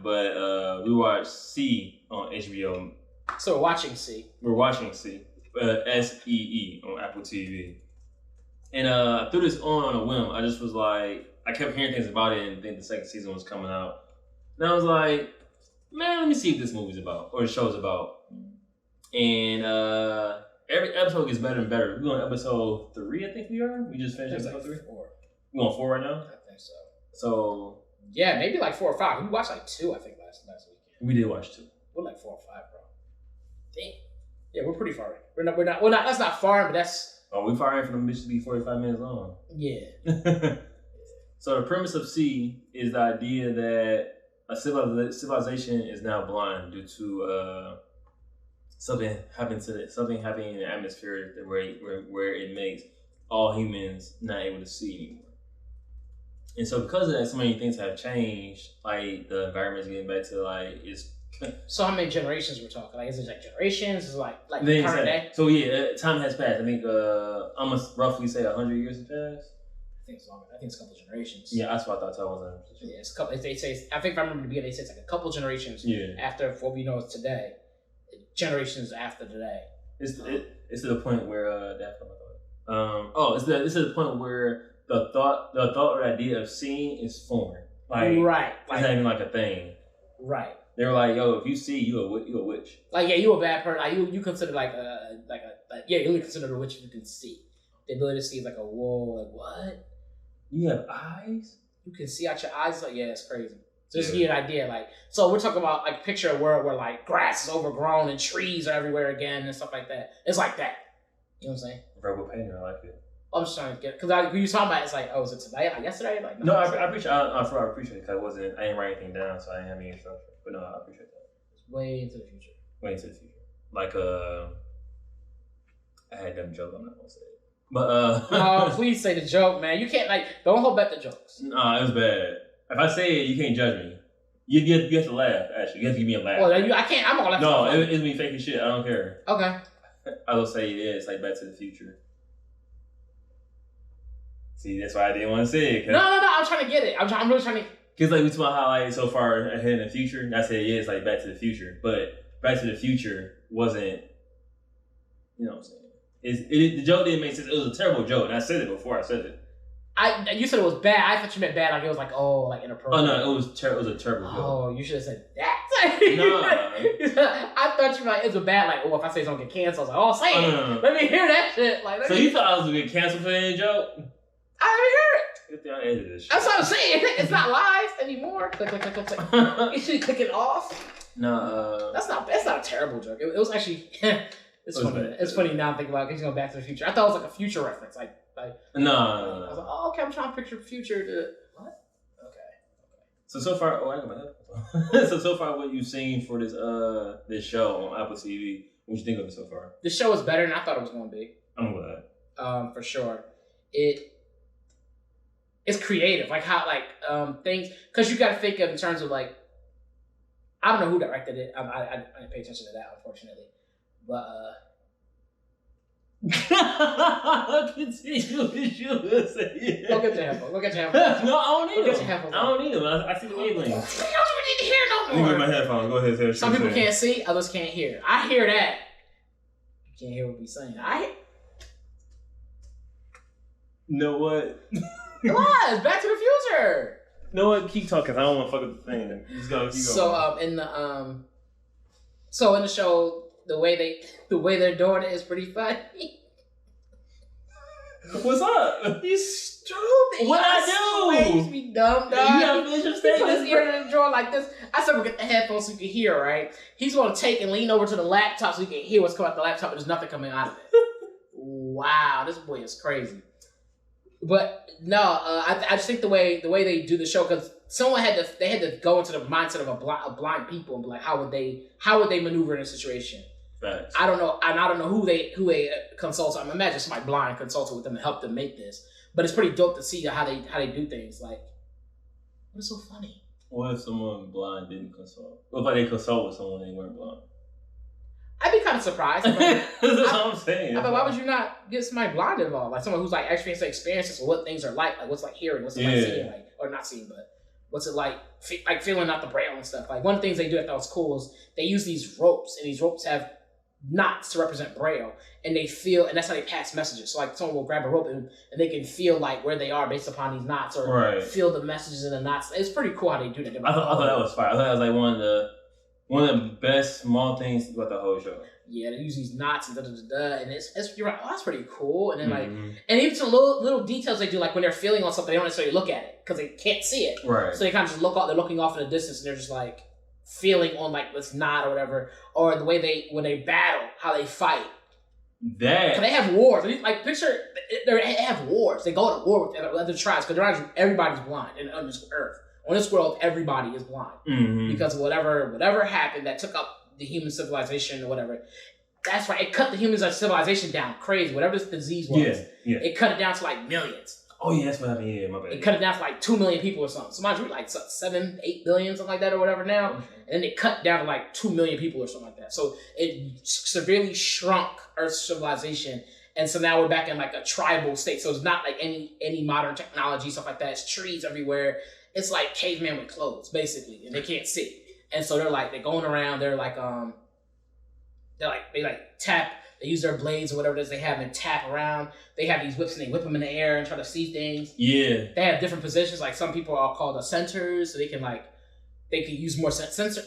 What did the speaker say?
but we watched C on HBO. So we're watching C. We're watching C, SEE on Apple TV. And I threw this on a whim. I just was like, I kept hearing things about it and think the second season was coming out. And I was like, man, let me see what this movie's about or the show's about. And every episode gets better and better. We're on episode 3, I think we are. We just finished episode 3. 4. We're on 4 right now? I think so. So yeah, maybe like 4 or 5. We watched like 2, I think, last weekend. we did watch 2. We're like 4 or 5, bro. Damn. Yeah, we're pretty far in. We're not. That's not far, but that's. Oh, we far in for them bitches to be 45 minutes long. Yeah. So the premise of C is the idea that a civilization is now blind due to something happening in the atmosphere where it makes all humans not able to see anymore. And so because of that, so many things have changed. Like the environment's getting back to like it's. So how many generations we're talking? Like, is it like generations? Is it like current day? So yeah, time has passed. I think I'm gonna roughly say 100 years have passed. I think it's longer. I think it's a couple generations. Yeah, that's what I thought. So I wasn't. Yeah, it's a couple. They say. I think if I remember the beginning, they say it's like a couple generations. Yeah. After what we know is today, generations after today. It's to the point where it's to the point where the thought or idea of seeing is foreign. Like right. It's not even like a thing. Right. They were like, yo, if you see, you a witch. Like, yeah, you a bad person. Like, you consider you only consider a witch if you can see. The ability to see is like a whoa, like what? You have eyes? You can see out your eyes? Like, yeah, it's crazy. So just to give you an idea, like, so we're talking about like picture a world where like grass is overgrown and trees are everywhere again and stuff like that. It's like that. You know what I'm saying? Verbal painter, I like it. I'm just trying to get because when you talking about it, it's like, oh, is it today? Like yesterday? Like no, I appreciate. I appreciate it because I didn't write anything down, so I didn't have any instruction. But no, I appreciate that. It's way into the future. Way into the future. Like I had that joke. I'm not gonna say it. But oh, please say the joke, man. You can't don't hold back the jokes. Nah, it was bad. If I say it, you can't judge me. You have to laugh. Actually, you have to give me a laugh. Well, I can't. I'm gonna laugh. No, it's me faking shit. I don't care. Okay. I will say it is like Back to the Future. See, that's why I didn't want to say it. No. I'm trying to get it. I'm really trying to. Cause like we talk about how like so far ahead in the future. And I said yeah, it's like Back to the Future, but Back to the Future wasn't. You know what I'm saying? The joke didn't make sense. It was a terrible joke, and I said it before I said it. You said it was bad. I thought you meant bad, like it was like inappropriate. Oh no, it was a terrible joke. Oh, you should have said that. No, I thought you meant it was bad. Like, if I say something get canceled, I was like, oh, say it. No. Let me hear that shit. Like, so you thought I was gonna get canceled for any joke? I didn't hear it. I edited this shit. That's what I'm saying. It's not live anymore. Click. You should click it off. No, that's not a terrible joke. It was actually. It's funny. It's funny now I'm thinking about it. He's going Back to the Future. I thought it was like a future reference. Like no. I was like, oh, okay, I'm trying to picture future to what? Okay. So far, I got my headphones. So far, what you've seen for this show on Apple TV? What you think of it so far? The show is better than I thought it was going to be. I'm glad. For sure. It's creative, like how things because you got to think of in terms of like I don't know who directed it. I didn't pay attention to that, unfortunately. But continue. Go get your headphones. Go get your headphones. No, I don't need them. I don't need them. I see the wavelengths. You don't even need to hear no more. Let me get my headphones. Go ahead. Some people can't see, others can't hear. I hear that. You can't hear what we're saying. You know what? What? Back to the Future. You know what? Keep talking. I don't want to fuck up the thing. Just go. Keep going. So in the show, the way they're doing it is pretty funny. What's up? You stupid. What I do? Makes me dumb, dog. You gotta finish your statement. He put his ear in the drawer like this. I said, we'll get the headphones so you can hear, right? He's gonna take and lean over to the laptop so you can hear what's coming out the laptop, but there's nothing coming out of it. Wow, this boy is crazy. But no, I just think the way they do the show, because someone had to go into the mindset of a blind people and be like, how would they maneuver in a situation? Facts. I don't know, and I don't know who they consult. I imagine somebody blind consulted with them to help them make this. But it's pretty dope to see how they do things. Like, what's so funny? What if someone blind didn't consult? What if they consult with someone and they weren't blind? I'd be kind of surprised. That's what I'm saying. But why would you not get somebody blind involved? Like someone who's like actually has experiences of what things are like what's like hearing, what's like seeing, like or not seeing, but what's it like feeling out the braille and stuff. Like one of the things they do I thought was cool is they use these ropes, and these ropes have knots to represent braille, and they feel, and that's how they pass messages. So like someone will grab a rope and they can feel like where they are based upon these knots, or feel the messages in the knots. It's pretty cool how they do that. I thought that was fire. I thought that was like one of the best small things about the whole show. Yeah, they use these knots and and it's you're right. Oh, that's pretty cool. And then and even some little details they do, like when they're feeling on something, they don't necessarily look at it because they can't see it. Right. So they kind of just look out. They're looking off in the distance, and they're just like feeling on like this knot or whatever, or the way when they battle, how they fight. That they have wars. Like picture they have wars. They go to war with other tribes because everybody's blind on this earth. On this world, everybody is blind because of whatever happened that took up the human civilization or whatever. That's right. It cut the human civilization down crazy. Whatever this disease was, it cut it down to like millions. Oh yeah, that's what happened. Yeah, my bad. It cut it down to like 2 million people or something. So mind you, like 7, 8 billion, something like that or whatever now. And then it cut down to like 2 million people or something like that. So it severely shrunk Earth's civilization. And so now we're back in like a tribal state. So it's not like any modern technology, stuff like that. It's trees everywhere. It's like caveman with clothes, basically, and they can't see. And so they're going around. They're like they tap. They use their blades or whatever it is they have and tap around. They have these whips and they whip them in the air and try to see things. Yeah. They have different positions. Like some people are called centers, so they can use more sensor